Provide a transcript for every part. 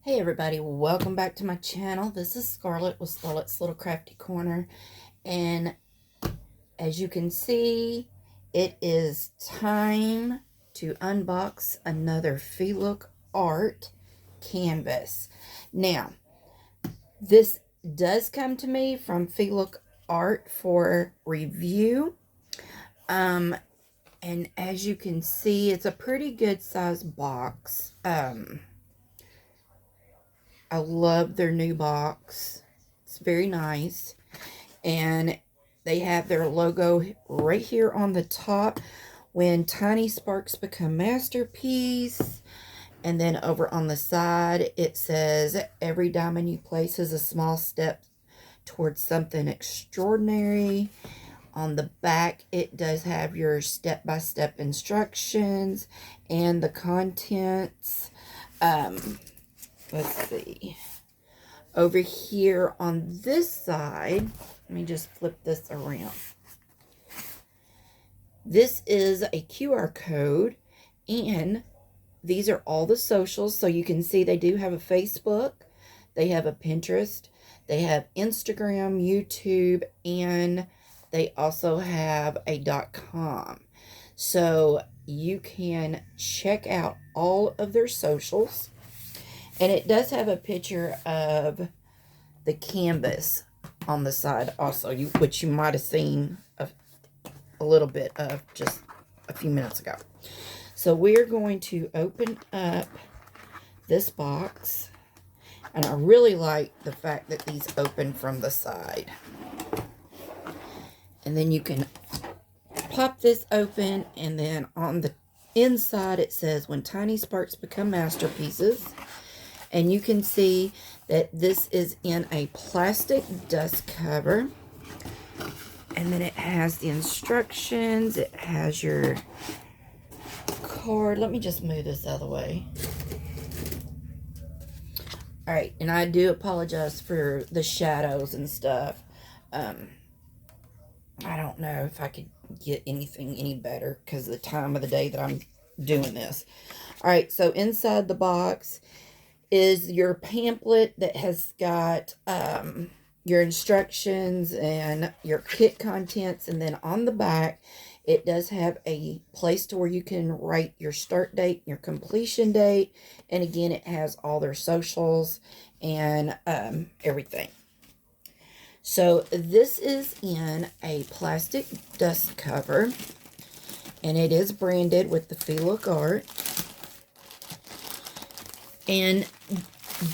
Hey everybody, welcome back to my channel. This is Scarlet with Scarlet's Little Crafty Corner, and as you can see, it is time to unbox another FEELOOK art canvas. Now, this does come to me from FEELOOK Art for review, and as you can see, it's a pretty good size box. I love their new box. It's very nice. And they have their logo right here on the top. When tiny sparks become masterpiece. And then over on the side, it says, every diamond you place is a small step towards something extraordinary. On the back, it does have your step-by-step instructions and the contents. Let's see. Over here on this side, let me just flip this around. This is a QR code, and these are all the socials. So you can see they do have a Facebook, they have a Pinterest, they have Instagram, YouTube, and they also have a .com. So you can check out all of their socials. And it does have a picture of the canvas on the side also, which you might have seen a little bit of just a few minutes ago. So we're going to open up this box. And I really like the fact that these open from the side. And then you can pop this open, and then on the inside it says, when tiny sparks become masterpieces. And you can see that this is in a plastic dust cover. And then it has the instructions. It has your card. Let me just move this out of the way. Alright, and I do apologize for the shadows and stuff. I don't know if I could get anything any better because of the time of the day that I'm doing this. Alright, so inside the box is your pamphlet that has got your instructions and your kit contents. And then on the back, it does have a place to where you can write your start date, your completion date. And again, it has all their socials and everything. So this is in a plastic dust cover, and it is branded with the FEELOOK art. And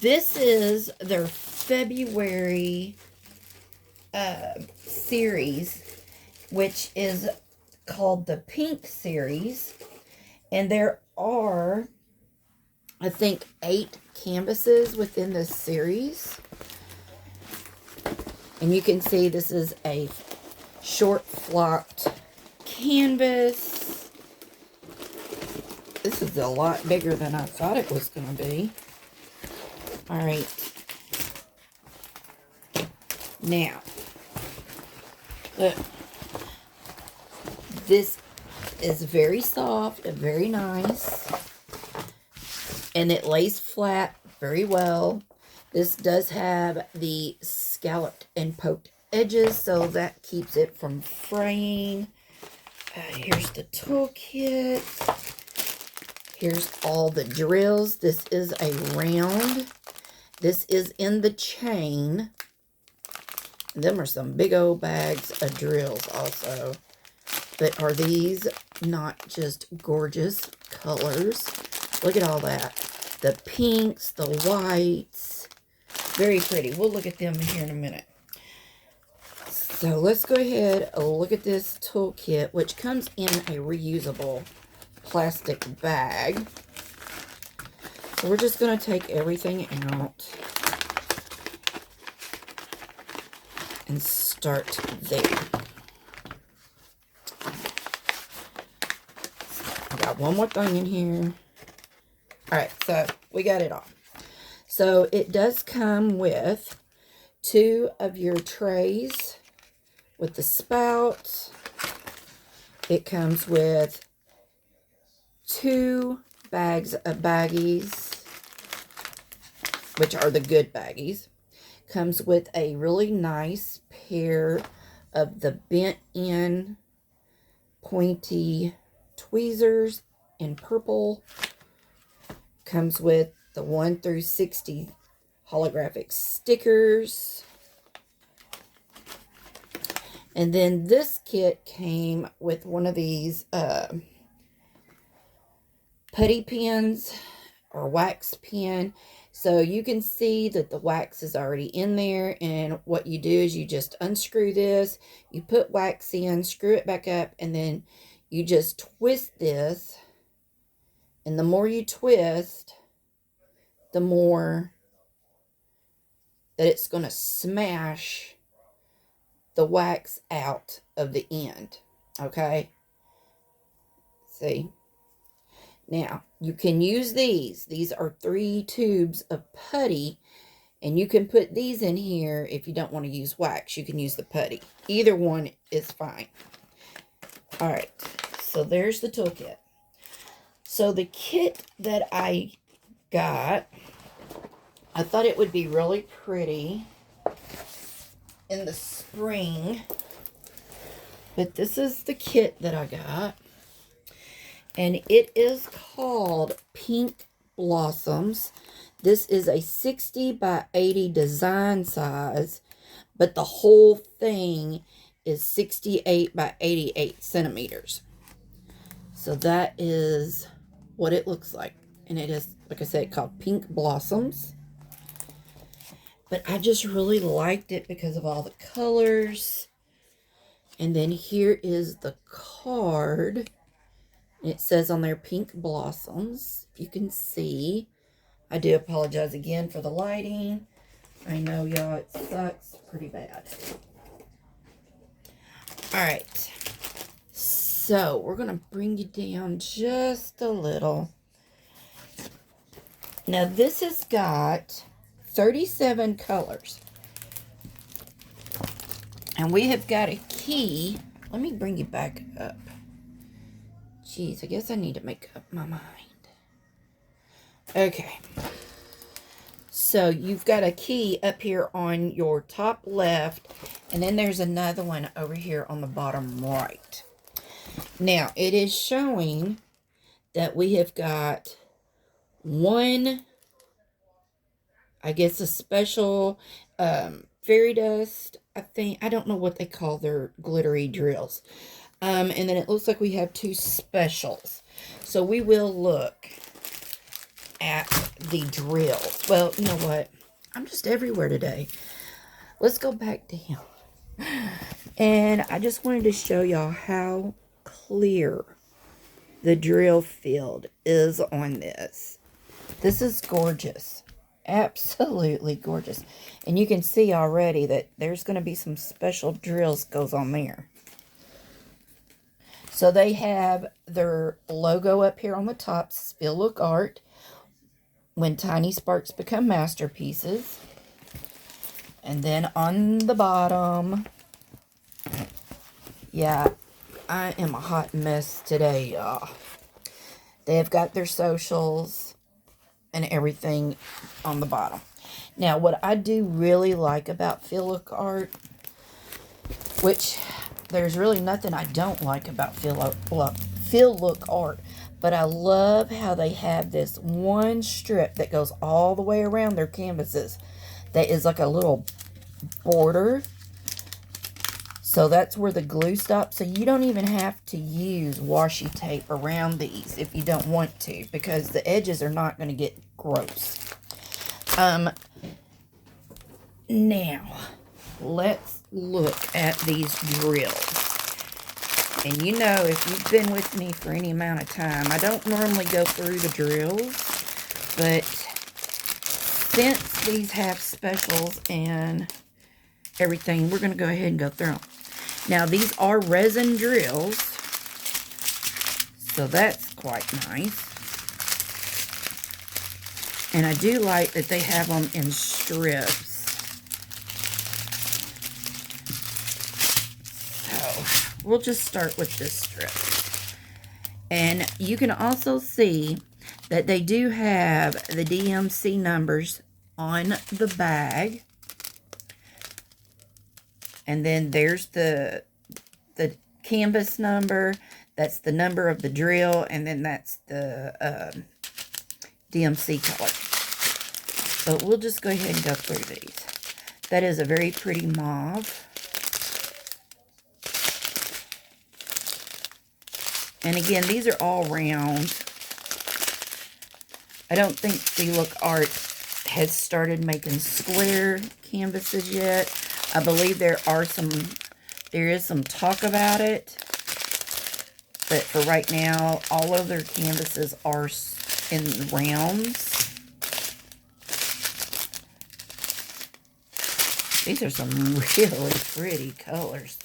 this is their February series, which is called the Pink series. And there are, I think, 8 canvases within this series. And you can see this is a short flocked canvas. This is a lot bigger than I thought it was going to be. Alright. Now, look. This is very soft and very nice. And it lays flat very well. This does have the scalloped and poked edges, so that keeps it from fraying. Here's the toolkit. Here's all the drills. This is a round. This is in the chain. And them are some big old bags of drills also. But are these not just gorgeous colors? Look at all that. The pinks, the whites. Very pretty. We'll look at them here in a minute. So let's go ahead and look at this toolkit, which comes in a reusable plastic bag. So we're just going to take everything out and start there. I got one more thing in here. Alright, so we got it all. So it does come with 2 of your trays with the spout. It comes with 2 bags of baggies. which are the good baggies. Comes with a really nice pair of the bent-in pointy tweezers in purple. Comes with the 1 through 60 holographic stickers. And then this kit came with one of these putty pens or wax pen. So you can see that the wax is already in there, and what you do is you just unscrew this, you put wax in, screw it back up, and then you just twist this, and the more you twist, the more that it's going to smash the wax out of the end. Okay? See? Now, you can use these. These are 3 tubes of putty, and you can put these in here if you don't want to use wax. You can use the putty. Either one is fine. Alright, so there's the toolkit. So the kit that I got, I thought it would be really pretty in the spring, but this is the kit that I got, and it is called Pink Blossoms. This is a 60 by 80 design size, but the whole thing is 68 by 88 centimeters. So that is what it looks like, and it is, like I said, called Pink Blossoms. But I just really liked it because of all the colors. And then here is the card. It says on there, Pink Blossoms. If you can see. I do apologize again for the lighting. I know, y'all, it sucks pretty bad. Alright. So, we're going to bring you down just a little. Now, this has got 37 colors. And we have got a key. Let me bring you back up. Jeez, I guess I need to make up my mind. Okay. So you've got a key up here on your top left. And then there's another one over here on the bottom right. Now, it is showing that we have got one, I guess, a special fairy dust, I think. I don't know what they call their glittery drills. And then it looks like we have 2 specials. So we will look at the drills. Well, you know what? I'm just everywhere today. Let's go back down. And I just wanted to show y'all how clear the drill field is on this. This is gorgeous. Absolutely gorgeous. And you can see already that there's going to be some special drills goes on there. So they have their logo up here on the top, FEELOOK Art, when tiny sparks become masterpieces. And then on the bottom, yeah, I am a hot mess today, y'all. They have got their socials and everything on the bottom. Now, what I do really like about FEELOOK Art, which there's really nothing I don't like about FEELOOK Art, but I love how they have this one strip that goes all the way around their canvases that is like a little border. So that's where the glue stops. So you don't even have to use washi tape around these if you don't want to, because the edges are not going to get gross. Now, let's look at these drills. And you know, if you've been with me for any amount of time, I don't normally go through the drills, but since these have specials and everything, we're going to go ahead and go through them. Now, these are resin drills, so that's quite nice. And I do like that they have them in strips. So, we'll just start with this strip. And you can also see that they do have the DMC numbers on the bag. And then there's the canvas number. That's the number of the drill. And then that's the DMC color. But we'll just go ahead and go through these. That is a very pretty mauve. And again, these are all round. I don't think FEELOOK Art has started making square canvases yet. I believe there is some talk about it. But for right now, all of their canvases are in rounds. These are some really pretty colors.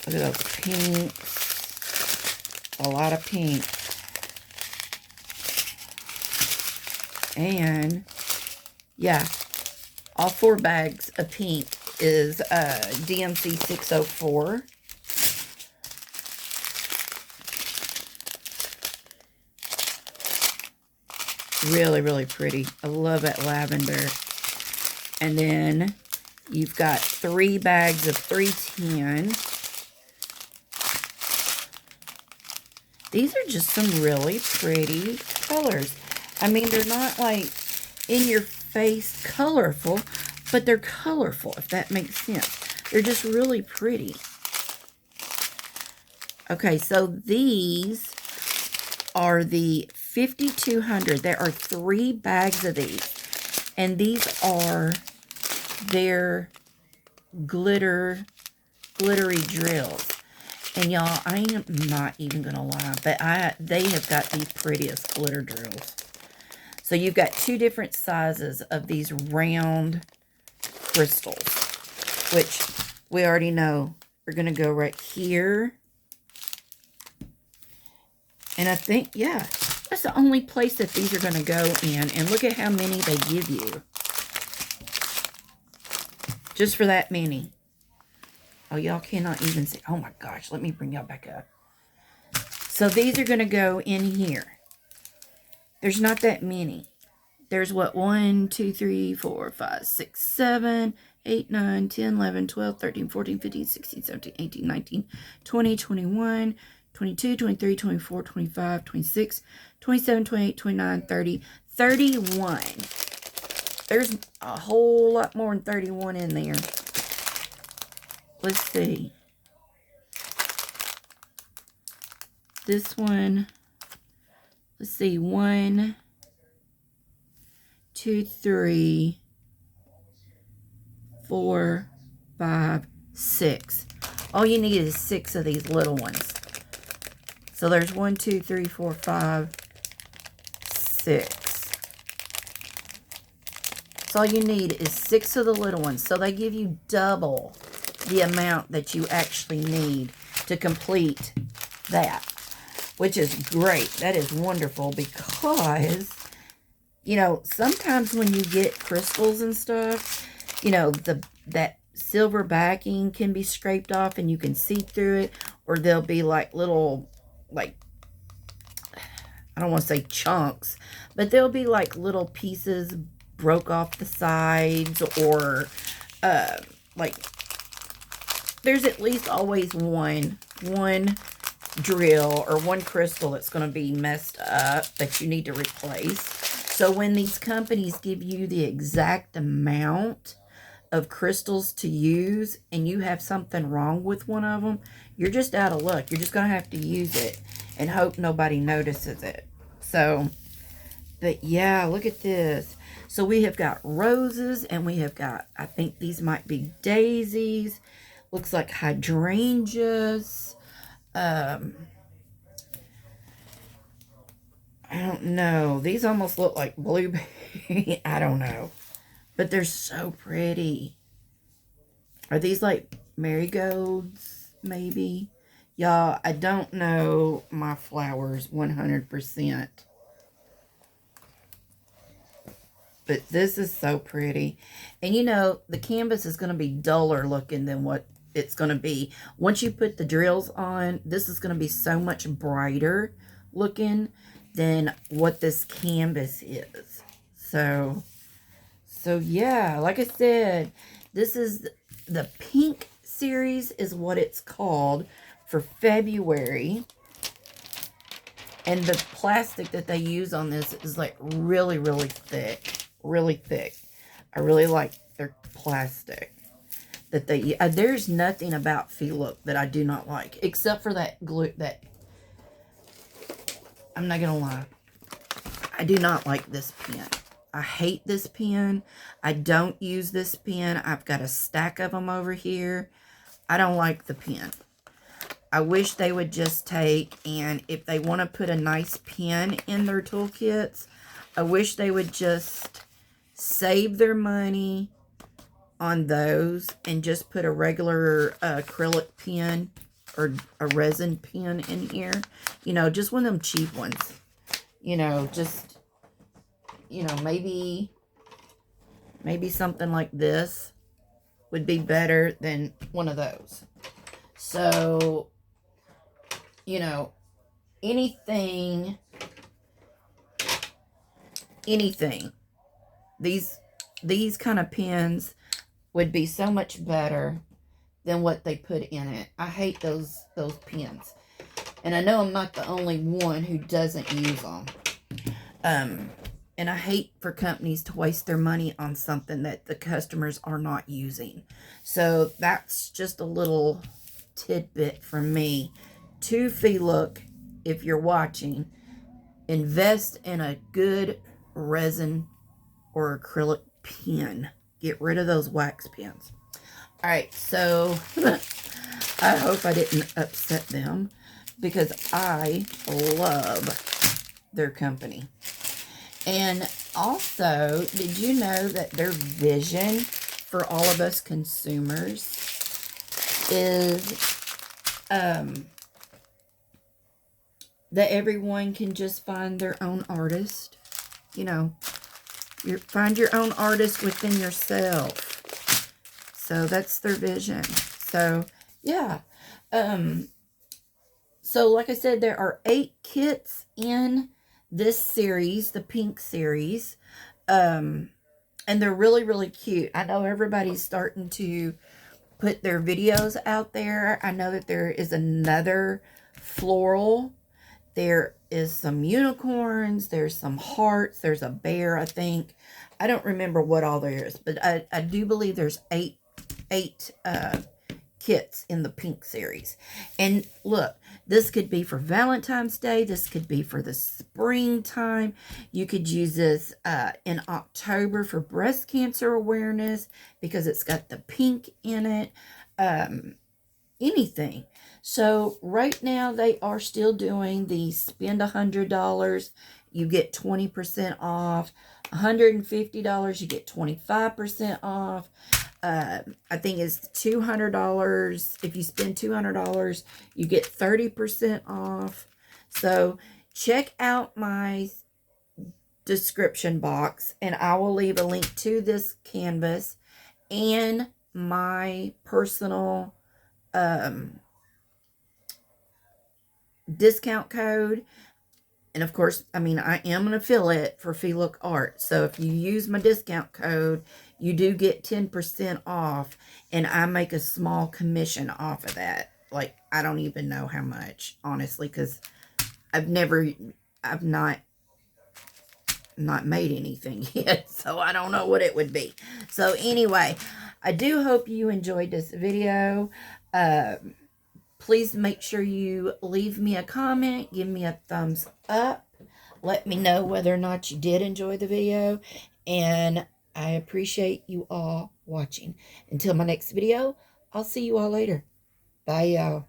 Look at those pinks. A lot of pink. And, yeah, all 4 bags of pink is DMC 604. Really, really pretty. I love that lavender. And then you've got 3 bags of 310. These are just some really pretty colors. I mean, they're not like in your face colorful, but they're colorful, if that makes sense. They're just really pretty. Okay, so these are the 5200. There are 3 bags of these. And these are their glittery drills. And y'all, I am not even gonna lie, but they have got the prettiest glitter drills. So you've got 2 different sizes of these round crystals, which we already know are gonna go right here. And I think, yeah, that's the only place that these are gonna go in. And look at how many they give you. Just for that many. Oh, y'all cannot even see. Oh, my gosh. Let me bring y'all back up. So, these are going to go in here. There's not that many. There's what? 1, 2, 3, 4, 5, 6, 7, 8, 9, 10, 11, 12, 13, 14, 15, 16, 17, 18, 19, 20, 21, 22, 23, 24, 25, 26, 27, 28, 29, 30, 31. There's a whole lot more than 31 in there. Let's see. This one, let's see, 1, 2, 3, 4, 5, 6. All you need is 6 of these little ones. So there's 1, 2, 3, 4, 5, 6. So all you need is 6 of the little ones. So they give you double the amount that you actually need to complete that, which is great. That is wonderful because, you know, sometimes when you get crystals and stuff, you know, that silver backing can be scraped off and you can see through it, or there'll be like little, like, I don't want to say chunks, but there'll be like little pieces broke off the sides, or like, there's at least always one drill or one crystal that's going to be messed up that you need to replace. So when these companies give you the exact amount of crystals to use and you have something wrong with one of them, you're just out of luck. You're just going to have to use it and hope nobody notices it. So, but yeah, look at this. So we have got roses, and we have got, I think these might be daisies. Looks like hydrangeas. I don't know. These almost look like blueberry. I don't know. But they're so pretty. Are these like marigolds, maybe? Y'all, I don't know my flowers 100%. But this is so pretty. And you know, the canvas is going to be duller looking than what it's going to be. Once you put the drills on, this is going to be so much brighter looking than what this canvas is. So yeah, like I said, this is the pink series is what it's called for February. And the plastic that they use on this is like really, really thick. Really thick. I really like their plastic that they use. There's nothing about FEELOOK that I do not like. Except for that glue that... I'm not going to lie. I do not like this pen. I hate this pen. I don't use this pen. I've got a stack of them over here. I don't like the pen. I wish they would just take, and if they want to put a nice pen in their toolkits, I wish they would just save their money on those and just put a regular acrylic pen or a resin pen in here. You know, just one of them cheap ones. You know, just, you know, maybe something like this would be better than one of those. So, you know, anything, these kind of pens would be so much better than what they put in it. I hate those pens. And I know I'm not the only one who doesn't use them. And I hate for companies to waste their money on something that the customers are not using. So that's just a little tidbit from me to FEELOOK. If you're watching, invest in a good resin or acrylic pen. Get rid of those wax pens. Alright, so I hope I didn't upset them because I love their company. And also, did you know that their vision for all of us consumers is that everyone can just find their own artist? You know, find your own artist within yourself. So that's their vision. So, yeah. So, like I said, there are 8 kits in this series, the pink series. And they're really, really cute. I know everybody's starting to put their videos out there. I know that there is another floral. There is some unicorns. There's some hearts. There's a bear, I think. I don't remember what all there is, but I do believe there's 8 kits in the pink series. And look, this could be for Valentine's Day. This could be for the springtime. You could use this in October for breast cancer awareness because it's got the pink in it. Anything. So right now they are still doing the spend $100, you get 20% off. $150, you get 25% off. I think it's $200. If you spend $200, you get 30% off. So check out my description box, and I will leave a link to this canvas and my personal discount code. And of course, I mean, I am an affiliate for FEELOOK Art. So if you use my discount code, you do get 10% off. And I make a small commission off of that. Like, I don't even know how much, honestly, because I've not made anything yet. So I don't know what it would be. So anyway, I do hope you enjoyed this video. Please make sure you leave me a comment. Give me a thumbs up. Let me know whether or not you did enjoy the video. And I appreciate you all watching. Until my next video, I'll see you all later. Bye, y'all.